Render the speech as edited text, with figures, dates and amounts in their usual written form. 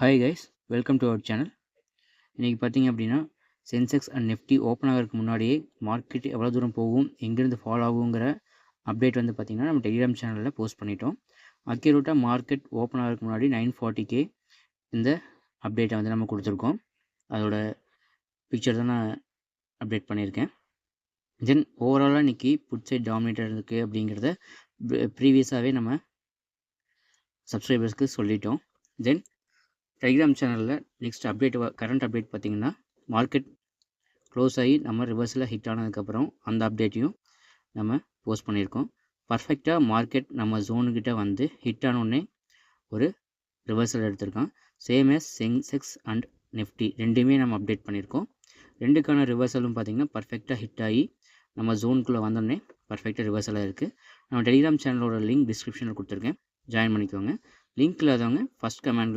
Hi guys, welcome to our channel. இன்றைக்கி பார்த்தீங்க அப்படின்னா சென்செக்ஸ் அண்ட் நிஃப்டி ஓப்பன் ஆகிறதுக்கு முன்னாடியே மார்க்கெட் எவ்வளோ தூரம் போகும், எங்கேருந்து ஃபாலோ ஆகுங்கிற அப்டேட் வந்து பார்த்திங்கன்னா நம்ம டெலிகிராம் சேனலில் போஸ்ட் பண்ணிட்டோம். அக்யூரேட்டாக மார்க்கெட் ஓப்பன் ஆகிறதுக்கு முன்னாடி 940K இந்த அப்டேட்டை வந்து நம்ம கொடுத்துருக்கோம். அதோட பிக்சர் தான் நான் அப்டேட் பண்ணியிருக்கேன். தென் ஓவராலாக இன்றைக்கி புட் சைட் டாமினேட்டர் இருக்குது அப்படிங்கிறத ப்ரீவியஸாகவே நம்ம சப்ஸ்கிரைபர்ஸ்க்கு சொல்லிட்டோம். தென் டெலிகிராம் சேனலில் நெக்ஸ்ட் அப்டேட் கரண்ட் அப்டேட் பார்த்திங்கன்னா மார்க்கெட் க்ளோஸ் ஆகி நம்ம ரிவர்ஸில் ஹிட் ஆனதுக்கப்புறம் அந்த அப்டேட்டையும் நம்ம போஸ்ட் பண்ணியிருக்கோம். பர்ஃபெக்டாக மார்க்கெட் நம்ம ஜோனுக்கிட்ட வந்து ஹிட் ஆனோடனே ஒரு ரிவர்சல் எடுத்திருக்கான். Same as Sensex and Nifty ரெண்டுமே நம்ம அப்டேட் பண்ணியிருக்கோம். ரெண்டுக்கான ரிவர்சலும் பார்த்திங்கன்னா பர்ஃபெக்டாக ஹிட் ஆகி நம்ம ஜோனுக்குள்ளே வந்தோடனே பர்ஃபெக்டாக ரிவர்சலாக இருக்குது. நம்ம டெலிகிராம் சேனலோட லிங்க் டிஸ்கிரிப்ஷனில் கொடுத்துருக்கேன், ஜாயின் பண்ணிக்கோங்க. லிங்க் இல்லாதவங்க ஃபஸ்ட் கமெண்டில்